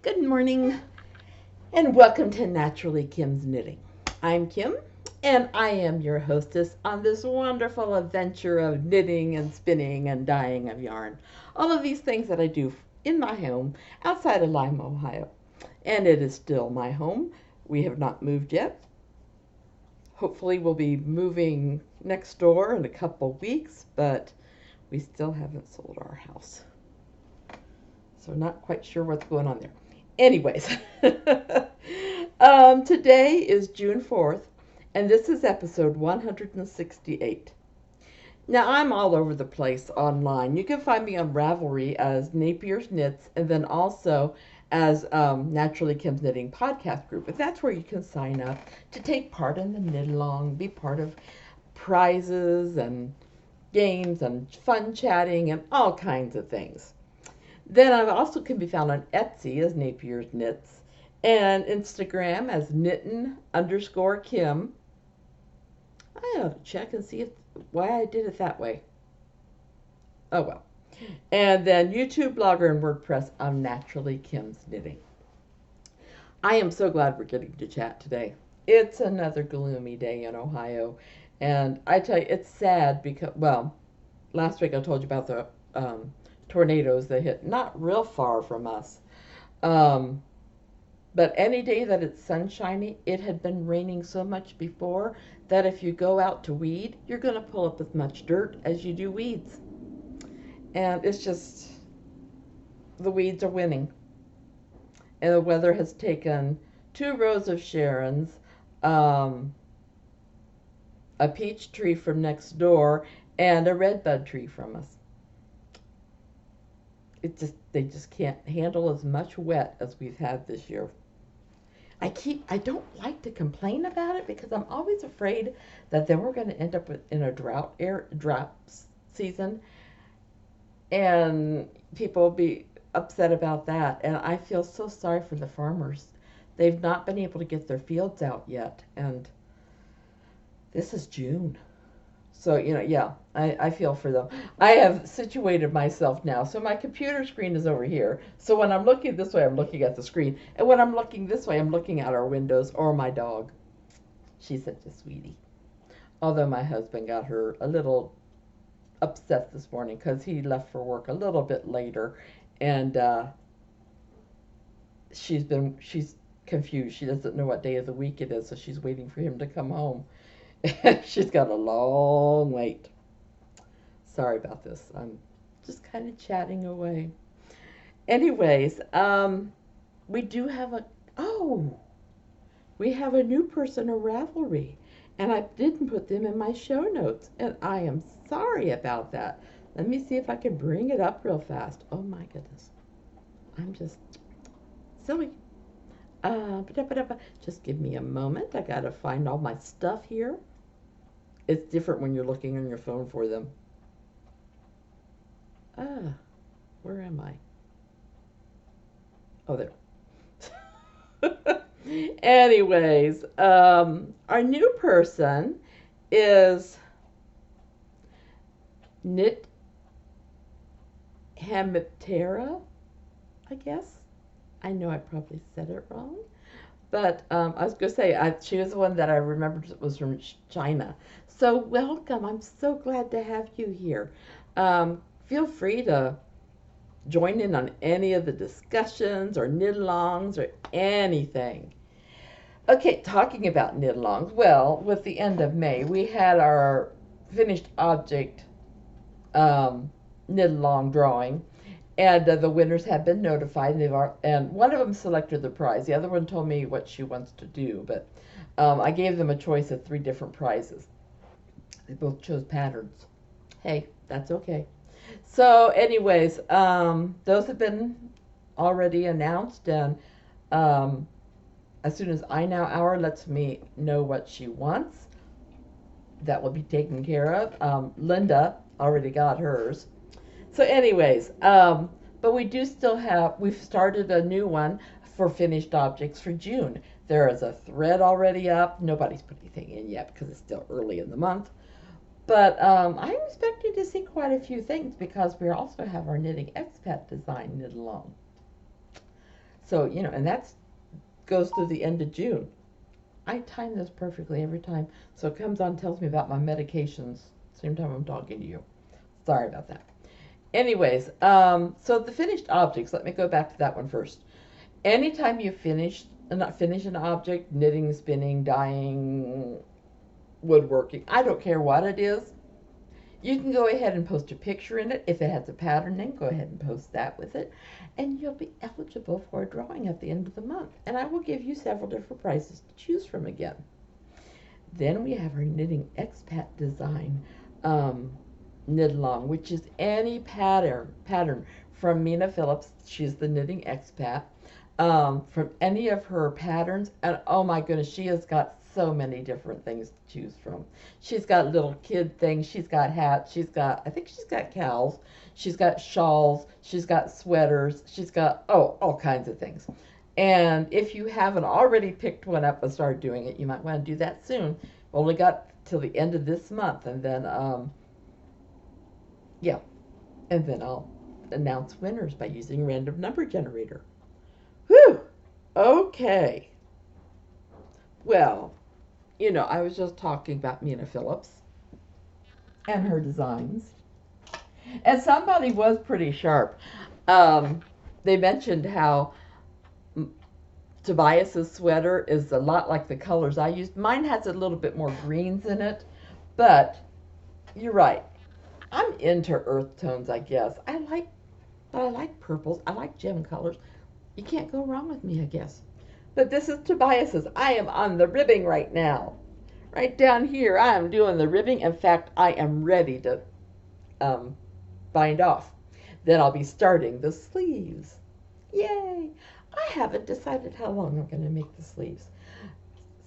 Good morning and welcome to Naturally Kim's Knitting. I'm Kim and I am your hostess on this wonderful adventure of knitting and spinning and dyeing of yarn. All of these things that I do in my home outside of Lima, Ohio. And it is still my home. We have not moved yet. Hopefully we'll be moving next door in a couple weeks, but we still haven't sold our house. So not quite sure what's going on there. Anyways, today is June 4th, and this is episode 168. Now, I'm all over the place online. You can find me on Ravelry as NapiersKnits, and then also as Naturally Kim's Knitting podcast group. And that's where you can sign up to take part in the knit along, be part of prizes and games and fun chatting and all kinds of things. Then I also can be found on Etsy as NapiersKnits and Instagram as knittin_Kim. I ought to check and see why I did it that way. Oh well. And then YouTube, Blogger, and WordPress, I'm Naturally Kim's Knitting. I am so glad we're getting to chat today. It's another gloomy day in Ohio. And I tell you, it's sad because, well, last week I told you about the tornadoes that hit not real far from us. But any day that it's sunshiny, it had been raining so much before that if you go out to weed, you're going to pull up as much dirt as you do weeds. And it's just, the weeds are winning. And the weather has taken 2 rows of Sharons, a peach tree from next door, and a redbud tree from us. They just can't handle as much wet as we've had this year. I don't like to complain about it because I'm always afraid that then we're going to end up in a drought season, and people will be upset about that. And I feel so sorry for the farmers. They've not been able to get their fields out yet, and this is June. So, yeah, I feel for them. I have situated myself now. So my computer screen is over here. So when I'm looking this way, I'm looking at the screen. And when I'm looking this way, I'm looking at our windows or my dog. She's such a sweetie. Although my husband got her a little upset this morning because he left for work a little bit later. And she's confused. She doesn't know what day of the week it is. So she's waiting for him to come home. She's got a long wait. Sorry about this. I'm just kind of chatting away. Anyways, we do have we have a new person, a Ravelry, and I didn't put them in my show notes, and I am sorry about that. Let me see if I can bring it up real fast. Oh my goodness. I'm just silly. Just give me a moment. I gotta find all my stuff here. It's different when you're looking on your phone for them. Where am I? Oh, there. Anyways, our new person is Knit Hamitera, I guess. I know I probably said it wrong. But I was going to say, she was the one that I remembered was from China. So welcome. I'm so glad to have you here. Feel free to join in on any of the discussions or knit-alongs or anything. Okay, talking about knit-alongs. Well, with the end of May, we had our finished object knit-along drawing. And the winners have been notified, and one of them selected the prize. The other one told me what she wants to do, but I gave them a choice of 3 different prizes. They both chose patterns. Hey, that's okay. So, anyways, those have been already announced, and as soon as I Now Hour lets me know what she wants, that will be taken care of. Linda already got hers. So anyways, but we do still we've started a new one for finished objects for June. There is a thread already up. Nobody's put anything in yet because it's still early in the month. But I'm expecting to see quite a few things because we also have our Knitting Expat Design knit along. So, you know, and that's goes through the end of June. I time this perfectly every time. So it comes on and tells me about my medications. Same time I'm talking to you. Sorry about that. Anyways, so the finished objects, let me go back to that one first. Anytime you not finish an object, knitting, spinning, dyeing, woodworking, I don't care what it is, you can go ahead and post a picture in it. If it has a pattern in, go ahead and post that with it. And you'll be eligible for a drawing at the end of the month. And I will give you several different prices to choose from again. Then we have our Knitting Expat Design knit along, which is any pattern from Mina Phillips. She's the knitting expat. From any of her patterns, and oh my goodness, she has got so many different things to choose from. She's got little kid things, she's got hats, I think she's got cows, she's got shawls, she's got sweaters, she's got, oh, all kinds of things. And if you haven't already picked one up and started doing it, you might want to do that soon. We've only got till the end of this month, and then, yeah, and then I'll announce winners by using random number generator. Whew! Okay. Well, you know, I was just talking about Mina Phillips and her designs. And somebody was pretty sharp. They mentioned how Tobias's sweater is a lot like the colors I used. Mine has a little bit more greens in it, but you're right. I'm into earth tones, I guess. I like purples. I like gem colors. You can't go wrong with me, I guess. But this is Tobias's. I am on the ribbing right now. Right down here, I am doing the ribbing. In fact, I am ready to bind off. Then I'll be starting the sleeves. Yay! I haven't decided how long I'm going to make the sleeves.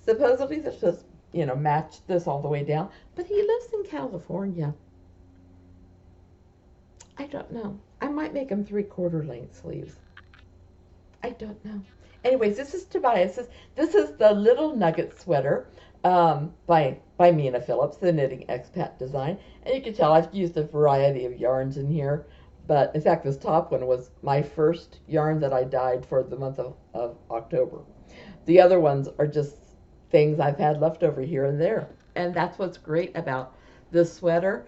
Supposedly they're supposed to, you know, match this all the way down, but he lives in California. I don't know. I might make them 3/4 length sleeves. I don't know. Anyways, this is Tobias's. This is the Little Nugget Sweater by Mina Phillips, the Knitting Expat Design. And you can tell I've used a variety of yarns in here. But in fact, this top one was my first yarn that I dyed for the month of October. The other ones are just things I've had left over here and there. And that's what's great about this sweater.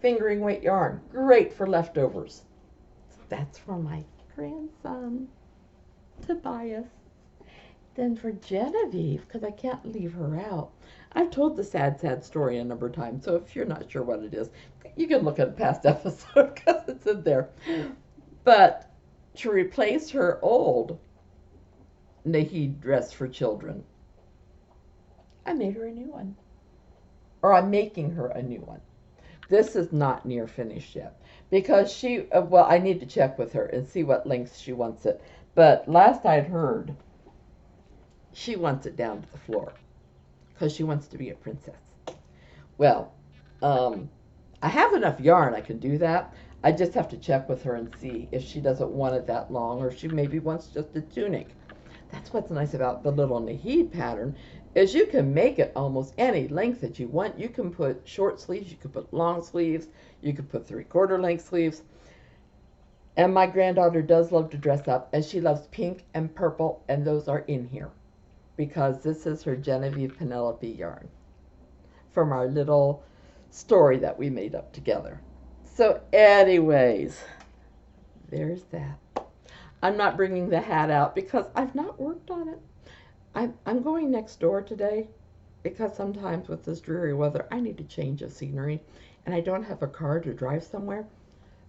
Fingering weight yarn. Great for leftovers. That's for my grandson, Tobias. Then for Genevieve, because I can't leave her out. I've told the sad story a number of times, so if you're not sure what it is, you can look at a past episode because it's in there. But to replace her old Nahid dress for children, I made her a new one. Or I'm making her a new one. This is not near finished yet because she, well, I need to check with her and see what length she wants it. But last I'd heard, she wants it down to the floor because she wants to be a princess. Well, I have enough yarn I can do that. I just have to check with her and see if she doesn't want it that long or she maybe wants just a tunic. That's what's nice about the little Nahid pattern is you can make it almost any length that you want. You can put short sleeves, you can put long sleeves, you can put 3/4 length sleeves. And my granddaughter does love to dress up, and she loves pink and purple, and those are in here because this is her Genevieve Penelope yarn from our little story that we made up together. So anyways, there's that. I'm not bringing the hat out because I've not worked on it. I'm going next door today because sometimes with this dreary weather, I need to change of scenery and I don't have a car to drive somewhere.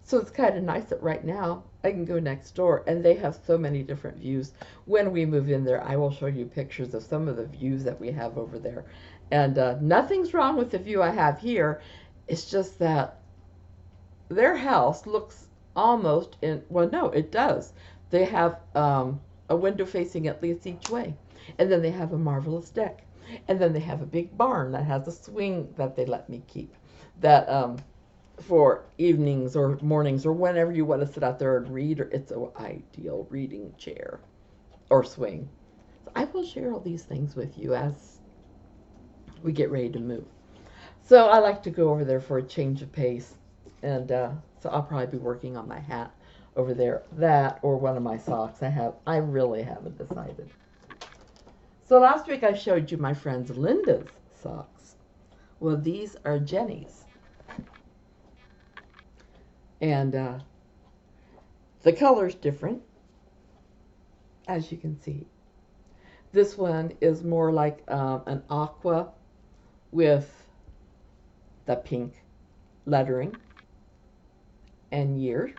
So it's kind of nice that right now I can go next door and they have so many different views. When we move in there, I will show you pictures of some of the views that we have over there. And nothing's wrong with the view I have here. It's just that their house looks almost in, well, no, it does. They have a window facing at least each way. And then they have a marvelous deck. And then they have a big barn that has a swing that they let me keep. That for evenings or mornings or whenever you want to sit out there and read, or it's an ideal reading chair or swing. So I will share all these things with you as we get ready to move. So I like to go over there for a change of pace. And so I'll probably be working on my hat over there. That or one of my socks. I really haven't decided. So last week I showed you my friend Linda's socks. Well, these are Jenny's. And the color's different, as you can see. This one is more like an aqua with the pink lettering and year.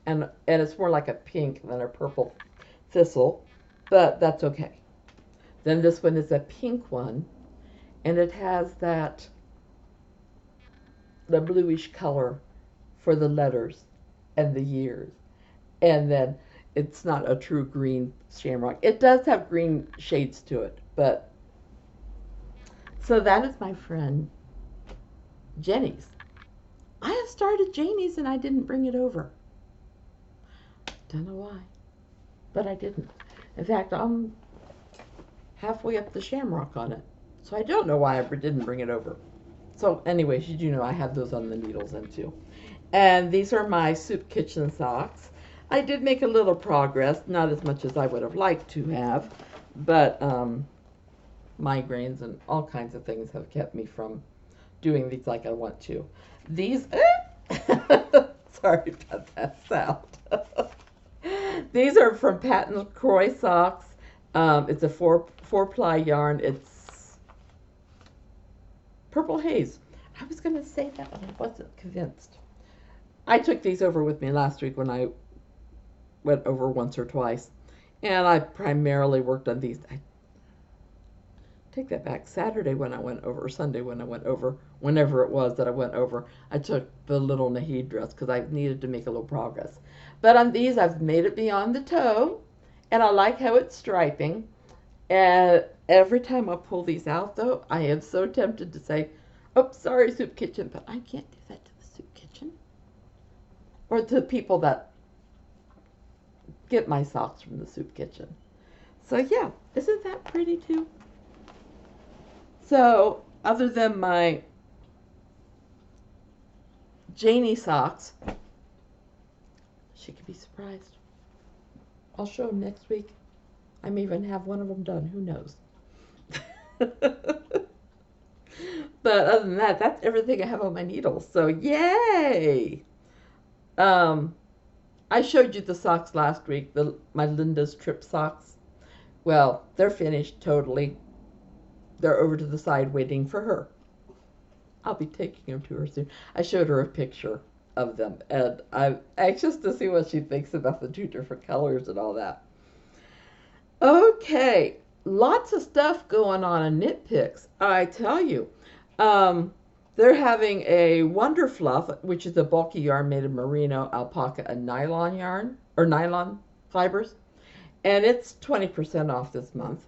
And it's more like a pink than a purple thistle, but that's okay. Then this one is a pink one, and it has the bluish color for the letters and the years. And then it's not a true green shamrock. It does have green shades to it, but so that is my friend Jenny's. I have started Janie's and I didn't bring it over. Don't know why, but I didn't. In fact, I'm halfway up the shamrock on it, so I don't know why I didn't bring it over. So anyways, you do know I have those on the needles then too. And these are my soup kitchen socks. I did make a little progress, not as much as I would have liked to have, but migraines and all kinds of things have kept me from doing these like I want to. These, sorry about that sound. These are from Patons Kroy socks. It's a four-ply yarn. It's purple haze. I was going to say that, but I wasn't convinced. I took these over with me last week when I went over once or twice, and I primarily worked on these. I take that back. Saturday when I went over, or Sunday when I went over, whenever it was that I went over, I took the little Nahid dress because I needed to make a little progress. But on these, I've made it beyond the toe, and I like how it's striping. And every time I pull these out, though, I am so tempted to say, "Oh, sorry, Soup Kitchen," but I can't do that to the Soup Kitchen or to people that get my socks from the Soup Kitchen. So yeah, isn't that pretty too? So other than my Janie socks, she could be surprised. I'll show them next week. I may even have one of them done. Who knows? But other than that, that's everything I have on my needles. So yay! I showed you the socks last week, my Linda's Trip socks. Well, they're finished totally. They're over to the side waiting for her. I'll be taking them to her soon. I showed her a picture of them, and I'm anxious to see what she thinks about the two different colors and all that. Okay, lots of stuff going on in Knit Picks. I tell you, they're having a Wonder Fluff, which is a bulky yarn made of merino, alpaca, and nylon yarn, or nylon fibers, and it's 20% off this month.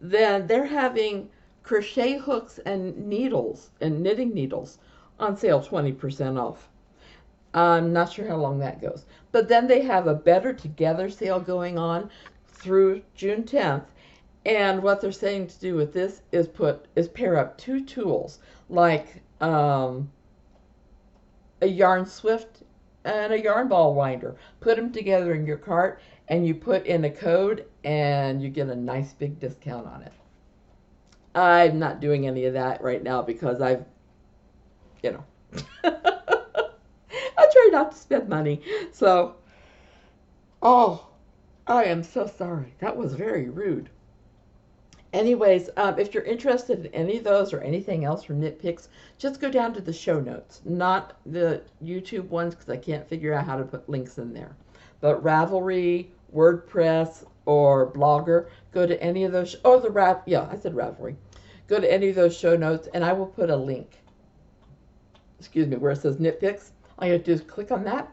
Then they're having crochet hooks and needles and knitting needles on sale 20% off. I'm not sure how long that goes. But then they have a Better Together sale going on through June 10th. And what they're saying to do with this is pair up two tools, like a yarn swift and a yarn ball winder. Put them together in your cart, and you put in a code, and you get a nice big discount on it. I'm not doing any of that right now because I try not to spend money. So, oh, I am so sorry. That was very rude. Anyways, if you're interested in any of those or anything else from Knit Picks, just go down to the show notes, not the YouTube ones because I can't figure out how to put links in there. But Ravelry, WordPress, or Blogger, go to any of those. I said Ravelry. Go to any of those show notes, and I will put a link. Excuse me, where it says Knit Picks. All you have to do is click on that.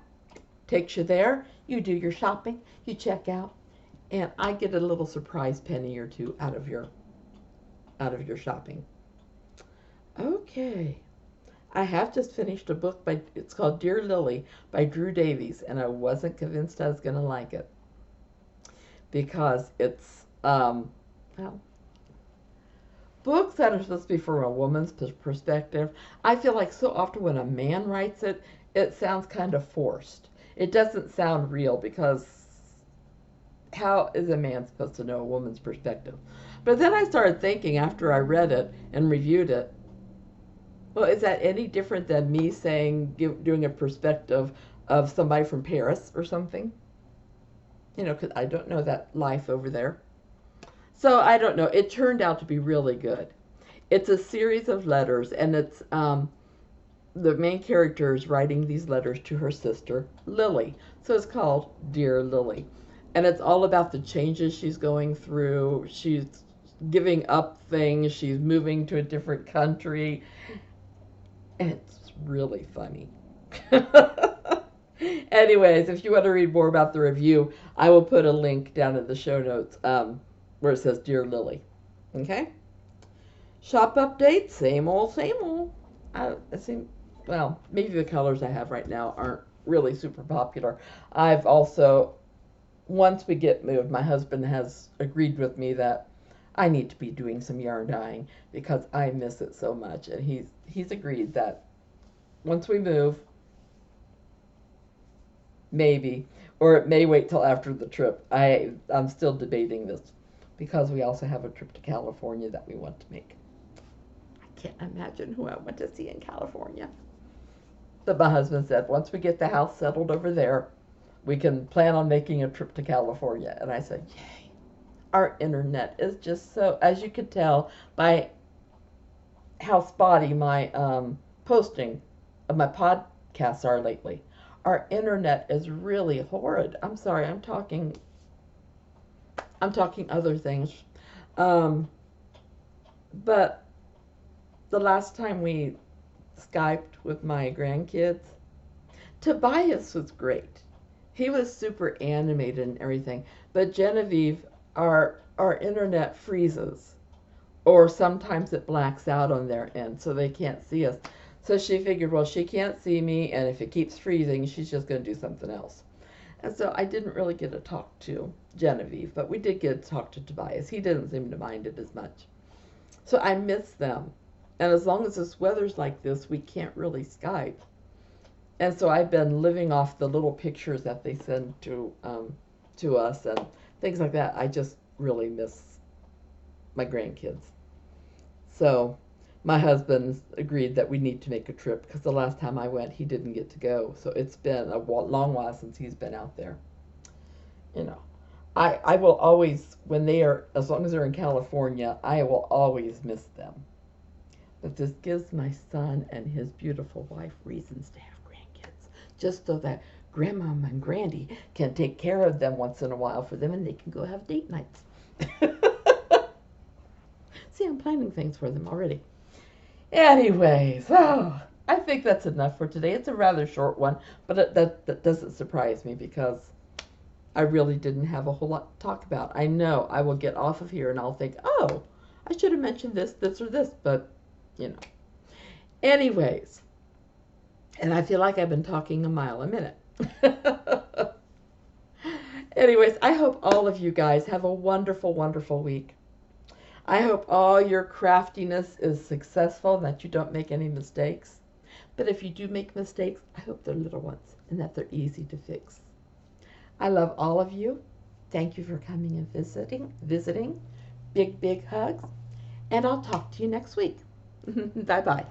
Takes you there. You do your shopping. You check out. And I get a little surprise penny or two out of your shopping. Okay. I have just finished a book it's called Dear Lily by Drew Davies, and I wasn't convinced I was going to like it. Because it's, books that are supposed to be from a woman's perspective, I feel like so often when a man writes it, it sounds kind of forced. It doesn't sound real because how is a man supposed to know a woman's perspective? But then I started thinking after I read it and reviewed it, well, is that any different than me saying, doing a perspective of somebody from Paris or something? You know, because I don't know that life over there. So I don't know. It turned out to be really good. It's a series of letters, and it's the main character is writing these letters to her sister, Lily. So it's called Dear Lily. And it's all about the changes she's going through. She's giving up things. She's moving to a different country. And it's really funny. Anyways, if you want to read more about the review, I will put a link down in the show notes where it says Dear Lily. Okay? Shop update, same old, same old. I think, well, maybe the colors I have right now aren't really super popular. I've also, once we get moved, my husband has agreed with me that I need to be doing some yarn dyeing because I miss it so much. And he's agreed that once we move, maybe, or it may wait till after the trip. I'm still debating this because we also have a trip to California that we want to make. I can't imagine who I want to see in California. But my husband said once we get the house settled over there, we can plan on making a trip to California. And I said, yay. Our internet is just so, as you could tell by how spotty my posting of my podcasts are lately. Our internet is really horrid. I'm sorry, I'm talking other things. But the last time we Skyped with my grandkids, Tobias was great. He was super animated and everything. But Genevieve, our internet freezes, or sometimes it blacks out on their end, so they can't see us. So she figured, well, she can't see me, and if it keeps freezing, she's just going to do something else. And so I didn't really get to talk to Genevieve, but we did get to talk to Tobias. He didn't seem to mind it as much. So I miss them. And as long as this weather's like this, we can't really Skype. And so I've been living off the little pictures that they send to us and things like that. I just really miss my grandkids. So my husband agreed that we need to make a trip because the last time I went, he didn't get to go. So it's been a long while since he's been out there. You know, I will always, when they are, as long as they're in California, I will always miss them. But this gives my son and his beautiful wife reasons to have grandkids, just so that Grandma and Grandy can take care of them once in a while for them and they can go have date nights. See, I'm planning things for them already. Anyways, I think that's enough for today. It's a rather short one, but that doesn't surprise me because I really didn't have a whole lot to talk about. I know I will get off of here and I'll think, oh, I should have mentioned this, or this, but, you know. Anyways, and I feel like I've been talking a mile a minute. Anyways, I hope all of you guys have a wonderful, wonderful week. I hope all your craftiness is successful and that you don't make any mistakes. But if you do make mistakes, I hope they're little ones and that they're easy to fix. I love all of you. Thank you for coming and visiting. Big, big hugs. And I'll talk to you next week. Bye-bye.